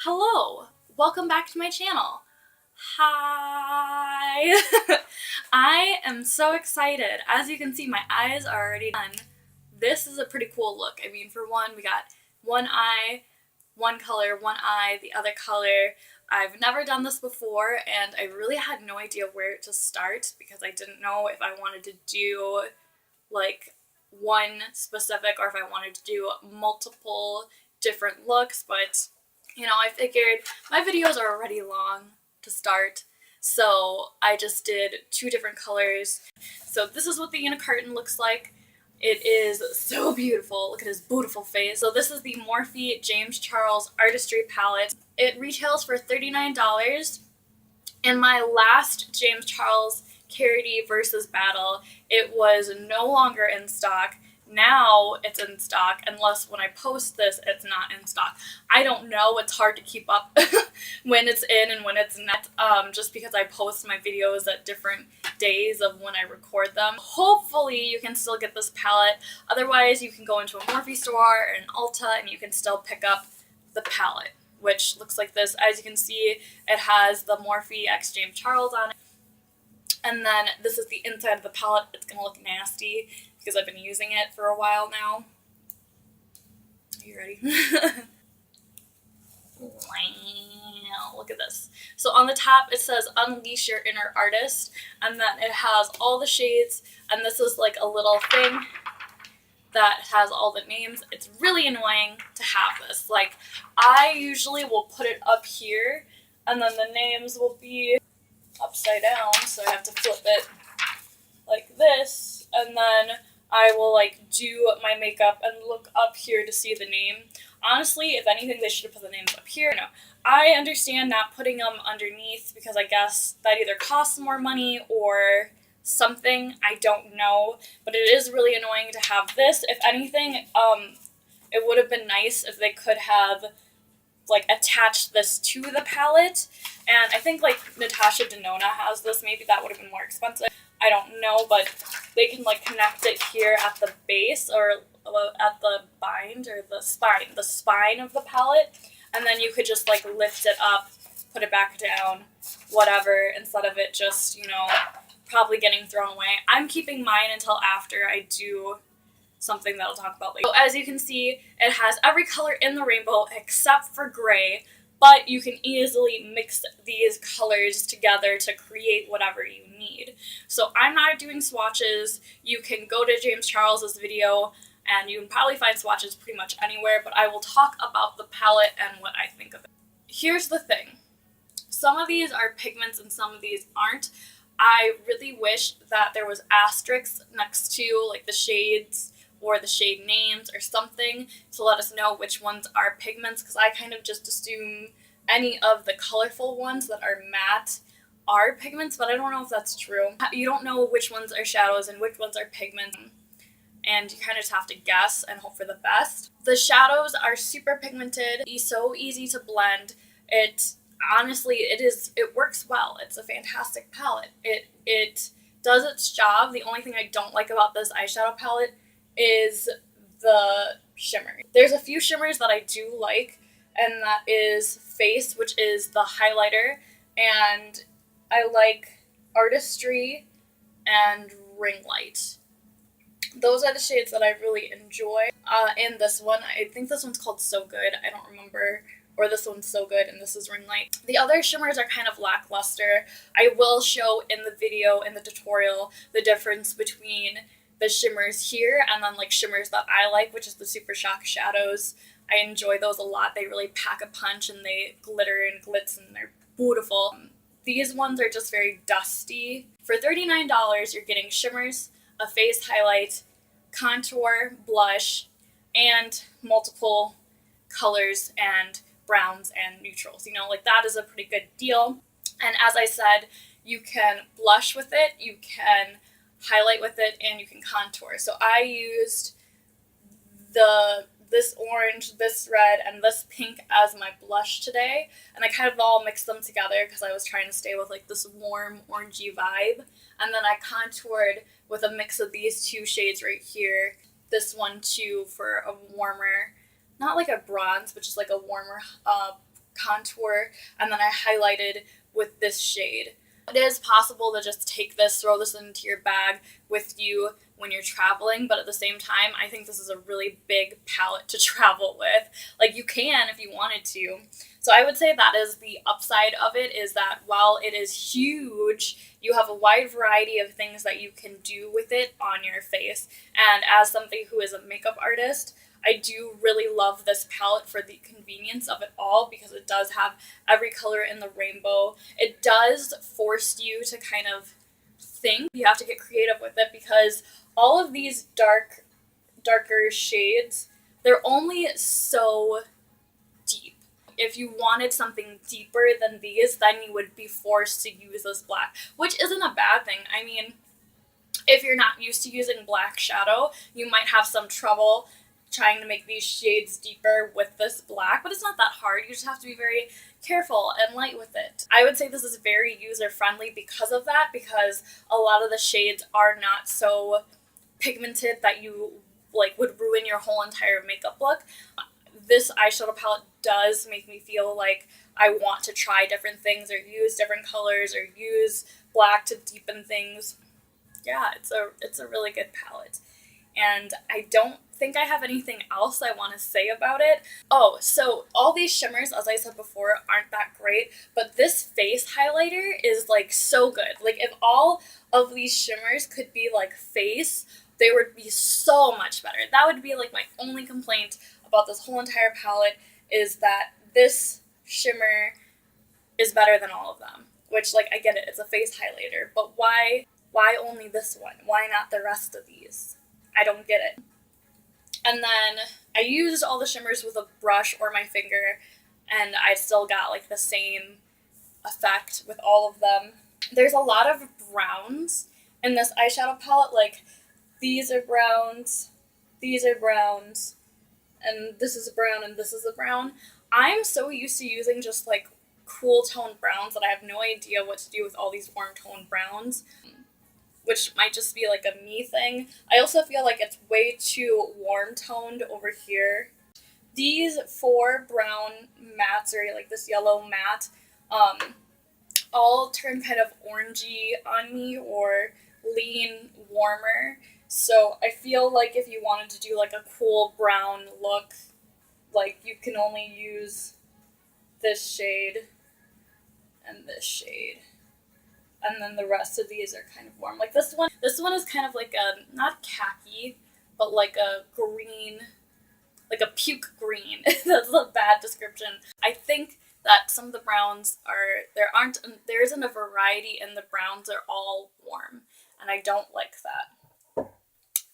Hello, welcome back to my channel. Hi! I am so excited. As you can see, my eyes are already done. This is a pretty cool look. I mean, for one, we got one eye, one color, one eye, the other color. I've never done this before, and I really had no idea where to start because I didn't know if I wanted to do like one specific or if I wanted to do multiple different looks, but you know, I figured my videos are already long to start, so I just did two different colors. So this is what the unicorn looks like. It is so beautiful. Look at his beautiful face. So this is the Morphe James Charles Artistry Palette. It retails for $39. In my last James Charles Carity versus battle, it was no longer in stock. Now it's in stock, unless when I post this, it's not in stock. I don't know, it's hard to keep up when it's in and when it's not, just because I post my videos at different days of when I record them. Hopefully you can still get this palette, otherwise you can go into a Morphe store or an Ulta and you can still pick up the palette, which looks like this. As you can see, it has the Morphe x James Charles on it. And then this is the inside of the palette. It's going to look nasty because I've been using it for a while now. Are you ready? Wow, look at this. So on the top it says Unleash Your Inner Artist, and then it has all the shades, and this is like a little thing that has all the names. It's really annoying to have this. Like, I usually will put it up here, and then the names will be upside down, so I have to flip it like this, and then I will like do my makeup and look up here to see the name. Honestly, if anything, they should have put the names up here. No, I understand not putting them underneath because I guess that either costs more money or something, I don't know, but it is really annoying to have this. If anything, it would have been nice if they could have like attached this to the palette, and I think like Natasha Denona has this. Maybe that would have been more expensive, I don't know, but they can like connect it here at the base or at the bind or the spine of the palette, and then you could just like lift it up, put it back down, whatever, instead of it just, you know, probably getting thrown away. I'm keeping mine until after I do something that I'll talk about later. So as you can see, it has every color in the rainbow except for gray, but you can easily mix these colors together to create whatever you need. So I'm not doing swatches. You can go to James Charles's video and you can probably find swatches pretty much anywhere, but I will talk about the palette and what I think of it. Here's the thing. Some of these are pigments and some of these aren't. I really wish that there was asterisks next to like the shades or the shade names or something to let us know which ones are pigments, because I kind of just assume any of the colorful ones that are matte are pigments, but I don't know if that's true. You don't know which ones are shadows and which ones are pigments, and you kind of just have to guess and hope for the best. The shadows are super pigmented, so easy to blend. Honestly, it works well. It's a fantastic palette. It does its job. The only thing I don't like about this eyeshadow palette is the shimmer. There's a few shimmers that I do like, and that is Face, which is the highlighter, and I like Artistry and Ring Light. Those are the shades that I really enjoy. And this one, I think this one's called So Good, I don't remember, or this one's So Good and this is Ring Light. The other shimmers are kind of lackluster. I will show in the video, in the tutorial, the difference between the shimmers here and then like shimmers that I like, which is the Super Shock shadows. I enjoy those a lot. They really pack a punch and they glitter and glitz and they're beautiful. These ones are just very dusty. For $39, you're getting shimmers, a face highlight, contour, blush, and multiple colors and browns and neutrals. You know, like that is a pretty good deal. And as I said, you can blush with it, you can highlight with it, and you can contour. So I used this orange, this red, and this pink as my blush today, and I kind of all mixed them together because I was trying to stay with like this warm orangey vibe. And then I contoured with a mix of these two shades right here, this one too for a warmer, not like a bronze, but just like a warmer contour, and then I highlighted with this shade. It is possible to just take this, throw this into your bag with you when you're traveling, but at the same time, I think this is a really big palette to travel with. Like, you can if you wanted to. So I would say that is the upside of it, is that while it is huge, you have a wide variety of things that you can do with it on your face. And as somebody who is a makeup artist, I do really love this palette for the convenience of it all, because it does have every color in the rainbow. It does force you to kind of think. You have to get creative with it, because all of these darker shades, they're only so deep. If you wanted something deeper than these, then you would be forced to use this black, which isn't a bad thing. I mean, if you're not used to using black shadow, you might have some trouble trying to make these shades deeper with this black, but it's not that hard. You just have to be very careful and light with it. I would say this is very user-friendly because of that, because a lot of the shades are not so pigmented that you like would ruin your whole entire makeup look. This eyeshadow palette does make me feel like I want to try different things, or use different colors, or use black to deepen things. Yeah, it's a really good palette. And I don't think I have anything else I want to say about it. Oh, so all these shimmers, as I said before, aren't that great, but this face highlighter is like so good. Like, if all of these shimmers could be like face, they would be so much better. That would be like my only complaint about this whole entire palette, is that this shimmer is better than all of them. Which, like, I get it, it's a face highlighter, but why only this one? Why not the rest of these? I don't get it. And then I used all the shimmers with a brush or my finger, and I still got like the same effect with all of them. There's a lot of browns in this eyeshadow palette. Like, these are browns, and this is a brown, and this is a brown. I'm so used to using just like cool toned browns that I have no idea what to do with all these warm toned browns, which might just be like a me thing. I also feel like it's way too warm toned over here. These 4 brown mattes, or like this yellow matte, all turn kind of orangey on me, or lean warmer. So I feel like if you wanted to do like a cool brown look, like, you can only use this shade and this shade. And then the rest of these are kind of warm. Like this one is kind of like a, not khaki, but like a green, like a puke green. That's a bad description. I think that some of the browns there isn't a variety in the browns. They're all warm, and I don't like that.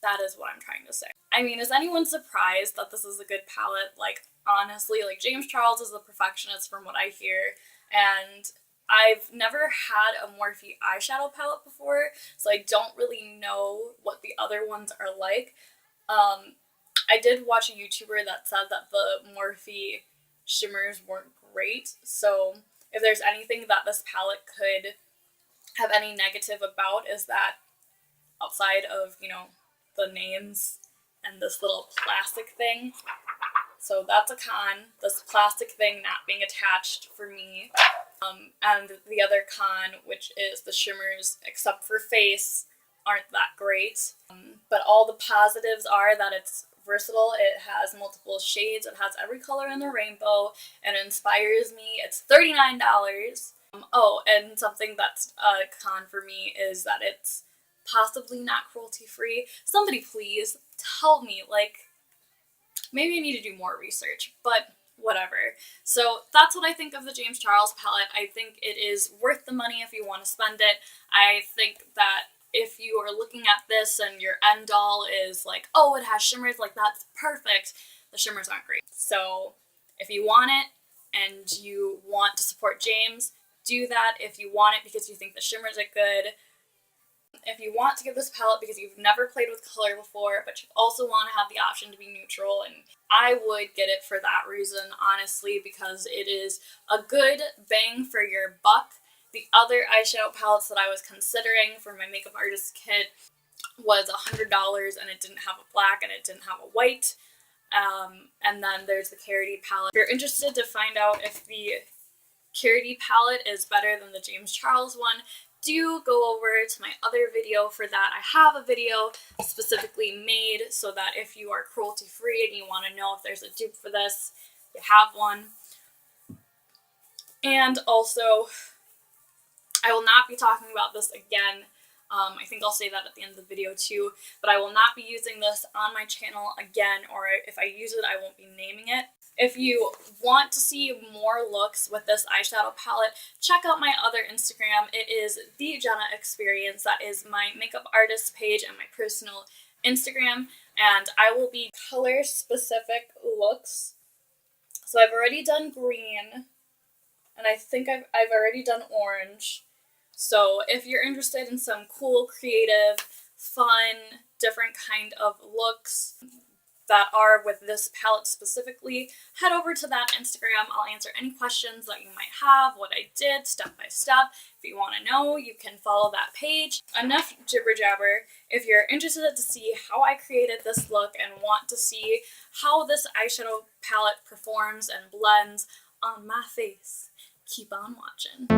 That is what I'm trying to say. I mean, is anyone surprised that this is a good palette? Like, honestly, like, James Charles is a perfectionist from what I hear, and I've never had a Morphe eyeshadow palette before, so I don't really know what the other ones are like. I did watch a YouTuber that said that the Morphe shimmers weren't great, so if there's anything that this palette could have any negative about, is that outside of, you know, the names and this little plastic thing. So that's a con, this plastic thing not being attached for me. And the other con, which is the shimmers, except for face, aren't that great. But all the positives are that it's versatile, it has multiple shades, it has every color in the rainbow, and it inspires me. It's $39. Oh, and something that's a con for me is that it's possibly not cruelty-free. Somebody please tell me, like, maybe I need to do more research, but whatever. So that's what I think of the James Charles palette. I think it is worth the money if you want to spend it. I think that if you are looking at this and your end all is like, oh, it has shimmers, like, that's perfect, the shimmers aren't great. So if you want it and you want to support James, do that. If you want it because you think the shimmers are good, if you want to get this palette because you've never played with color before, but you also want to have the option to be neutral, and I would get it for that reason, honestly, because it is a good bang for your buck. The other eyeshadow palettes that I was considering for my makeup artist kit was $100, and it didn't have a black and it didn't have a white. And then there's the Pinkity palette. If you're interested to find out if the Pinkity palette is better than the James Charles one, do go over to my other video for that. I have a video specifically made so that if you are cruelty free and you want to know if there's a dupe for this, you have one. And also, I will not be talking about this again. I think I'll say that at the end of the video too, but I will not be using this on my channel again, or if I use it, I won't be naming it. If you want to see more looks with this eyeshadow palette, check out my other Instagram. It is the Jenna Experience. That is my makeup artist page and my personal Instagram, and I will be color specific looks. So I've already done green, and I think I've already done orange. So if you're interested in some cool, creative, fun, different kind of looks that are with this palette specifically, head over to that Instagram. I'll answer any questions that you might have, what I did step by step. If you want to know, you can follow that page. Enough jibber jabber. If you're interested to see how I created this look and want to see how this eyeshadow palette performs and blends on my face, keep on watching.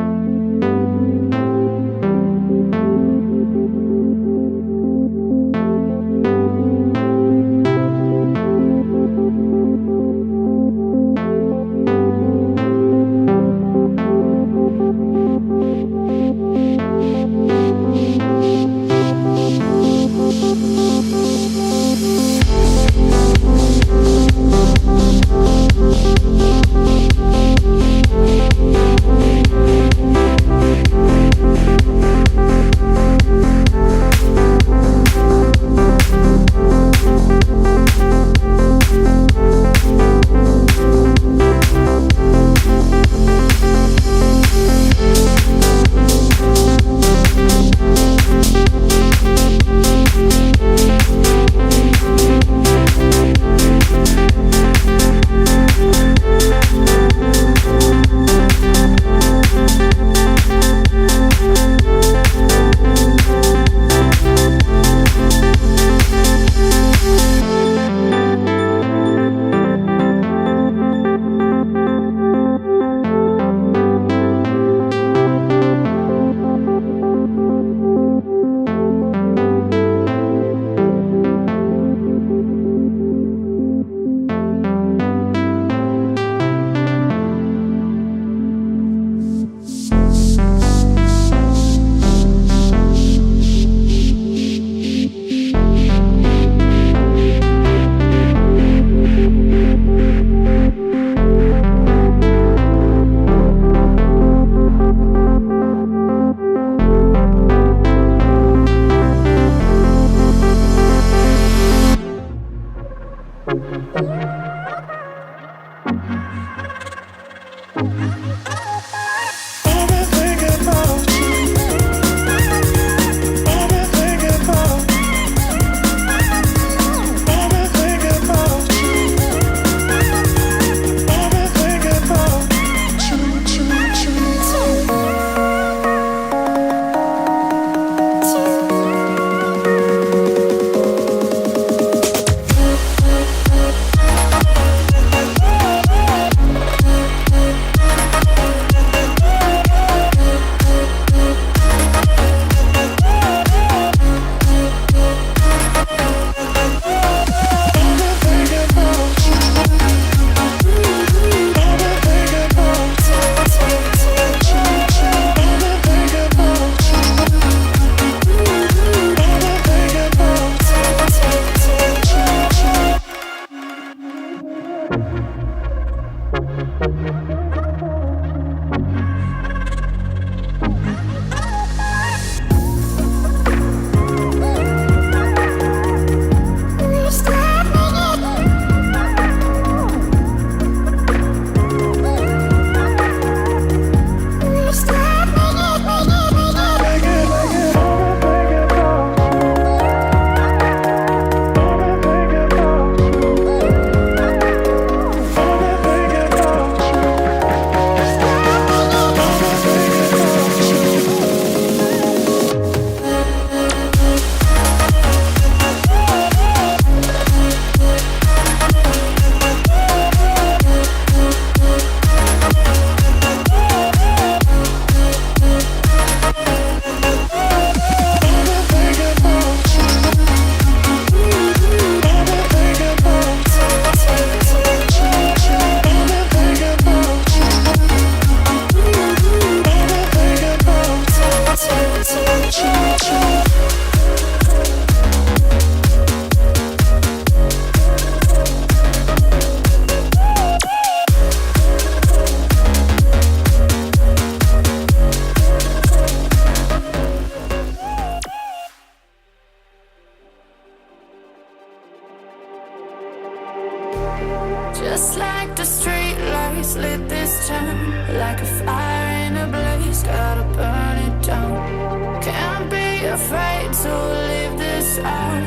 burn like a fire in a blaze, gotta burn it down. Can't be afraid to leave this out.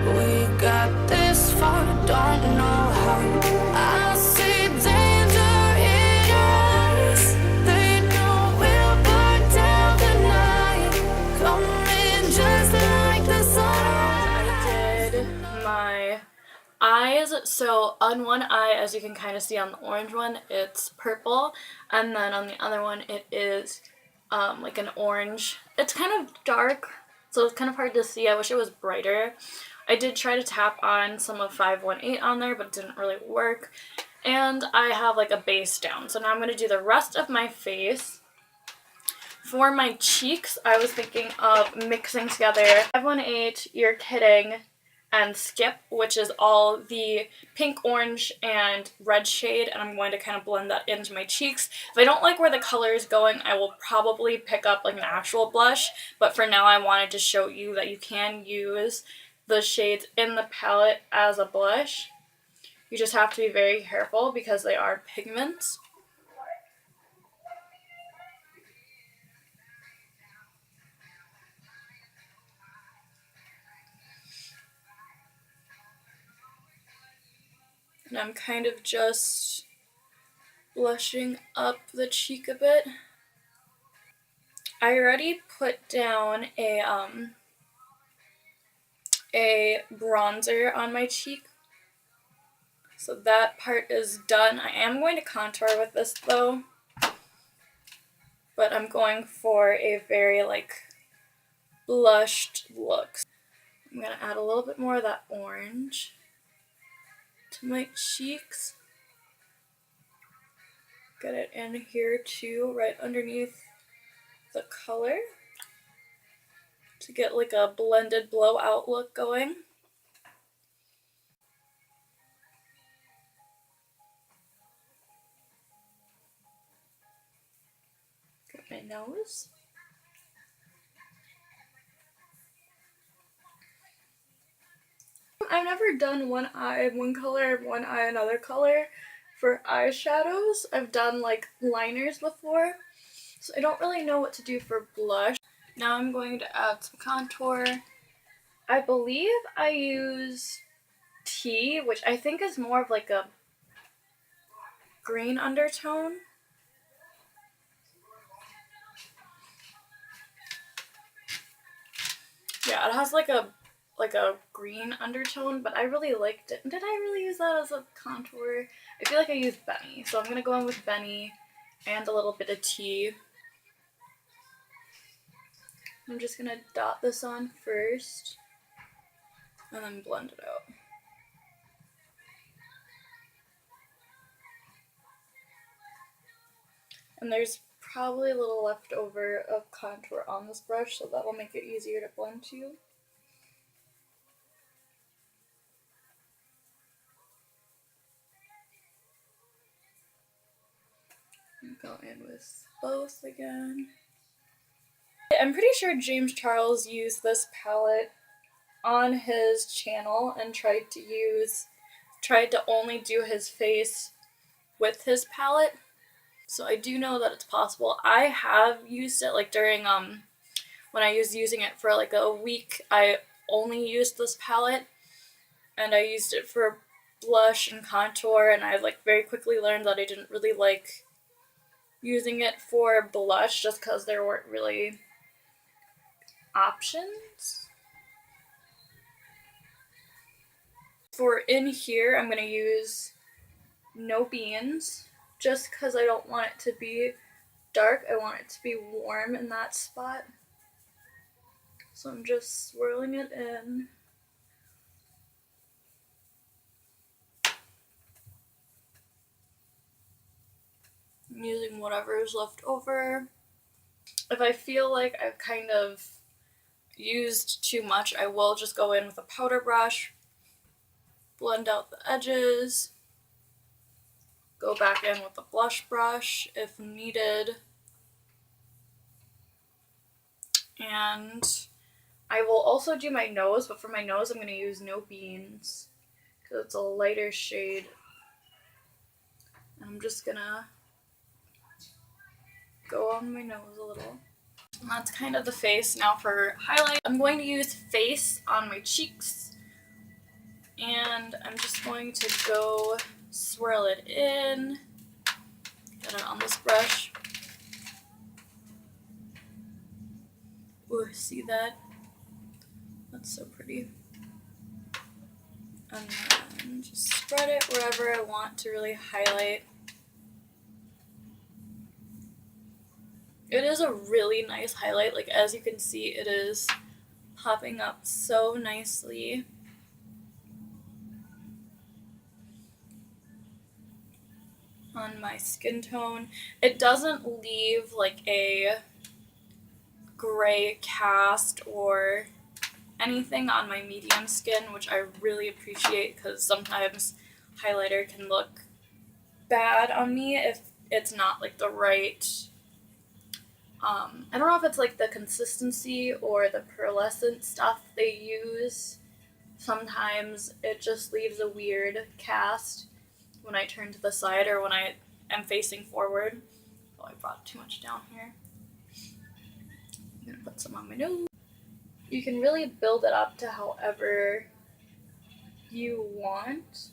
We got this far, don't know how. I see danger in your eyes. They know we'll burn down the night. Coming just like the sunrise. I did my eyes. So on one eye, as you can kind of see on the orange one, it's purple, and then on the other one it is like an orange. It's kind of dark, so it's kind of hard to see. I wish it was brighter. I did try to tap on some of 518 on there, but it didn't really work. And I have like a base down. So now I'm going to do the rest of my face. For my cheeks, I was thinking of mixing together 518, You're Kidding, and Skip, which is all the pink, orange, and red shade, and I'm going to kind of blend that into my cheeks. If I don't like where the color is going, I will probably pick up like an actual blush, but for now I wanted to show you that you can use the shades in the palette as a blush. You just have to be very careful because they are pigments. And I'm kind of just blushing up the cheek a bit. I already put down a bronzer on my cheek, so that part is done. I am going to contour with this though, but I'm going for a very like blushed look. I'm going to add a little bit more of that orange to my cheeks. Get it in here too, right underneath the color, to get like a blended blowout look going. Get my nose. I've never done one eye one color, one eye another color for eyeshadows. I've done like liners before, so I don't really know what to do for blush. Now I'm going to add some contour. I believe I use Tea, which I think is more of like a green undertone. Yeah, it has like a green undertone, but I really liked it. Did I really use that as a contour? I feel like I used Benny, so I'm gonna go in with Benny and a little bit of Tea. I'm just gonna dot this on first and then blend it out. And there's probably a little left over of contour on this brush, so that'll make it easier to blend to. Go in with both again. I'm pretty sure James Charles used this palette on his channel and tried to only do his face with his palette. So I do know that it's possible. I have used it like during when I was using it for like a week. I only used this palette and I used it for blush and contour, and I like very quickly learned that I didn't really like using it for blush just because there weren't really options. For in here, I'm going to use No Beans just because I don't want it to be dark. I want it to be warm in that spot. So I'm just swirling it in. I'm using whatever is left over. If I feel like I've kind of used too much, I will just go in with a powder brush, blend out the edges, go back in with a blush brush if needed, and I will also do my nose, but for my nose I'm going to use No Beans because it's a lighter shade. I'm just going to go on my nose a little. And that's kind of the face. Now for highlight, I'm going to use Face on my cheeks. And I'm just going to go swirl it in. Get it on this brush. Ooh, see that? That's so pretty. And then just spread it wherever I want to really highlight. It is a really nice highlight. Like, as you can see, it is popping up so nicely. On my skin tone. It doesn't leave like a gray cast or anything on my medium skin, which I really appreciate because sometimes highlighter can look bad on me if it's not like the right, I don't know if it's like the consistency or the pearlescent stuff they use. Sometimes it just leaves a weird cast when I turn to the side or when I am facing forward. Oh, I brought too much down here. I'm gonna put some on my nose. You can really build it up to however you want.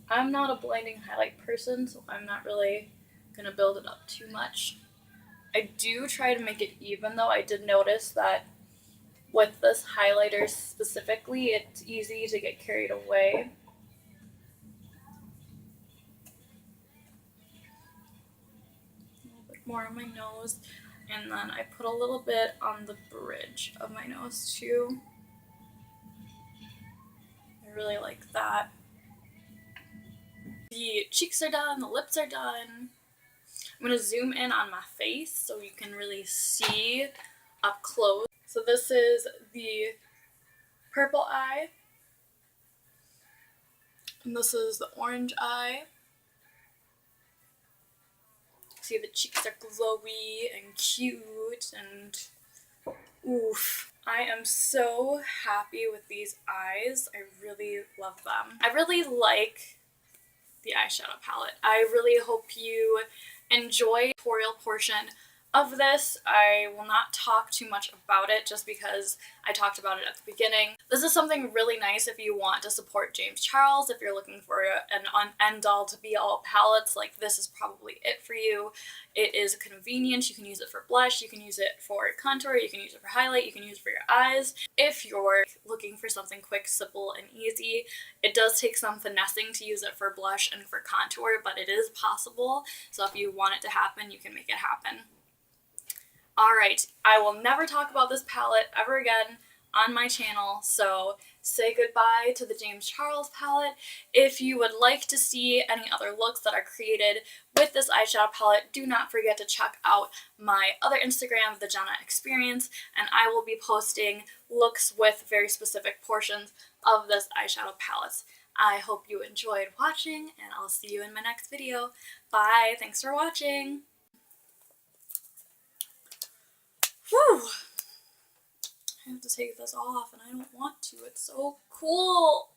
I'm not a blinding highlight person, so I'm not really gonna build it up too much. I do try to make it even, though. I did notice that with this highlighter specifically, it's easy to get carried away. A little bit more on my nose, and then I put a little bit on the bridge of my nose too. I really like that. The cheeks are done, the lips are done. I'm going to zoom in on my face so you can really see up close. So this is the purple eye. And this is the orange eye. See, the cheeks are glowy and cute and oof. I am so happy with these eyes. I really love them. I really like the eyeshadow palette. I really hope you enjoy the tutorial portion of this. I will not talk too much about it just because I talked about it at the beginning. This is something really nice if you want to support James Charles, if you're looking for an end-all to be-all palettes, like this is probably it for you. It is convenient. You can use it for blush, you can use it for contour, you can use it for highlight, you can use it for your eyes. If you're looking for something quick, simple, and easy, it does take some finessing to use it for blush and for contour, but it is possible. So if you want it to happen, you can make it happen. Alright, I will never talk about this palette ever again on my channel, so say goodbye to the James Charles palette. If you would like to see any other looks that are created with this eyeshadow palette, do not forget to check out my other Instagram, the Jenna Experience, and I will be posting looks with very specific portions of this eyeshadow palette. I hope you enjoyed watching, and I'll see you in my next video. Bye! Thanks for watching! Whew! I have to take this off and I don't want to. It's so cool!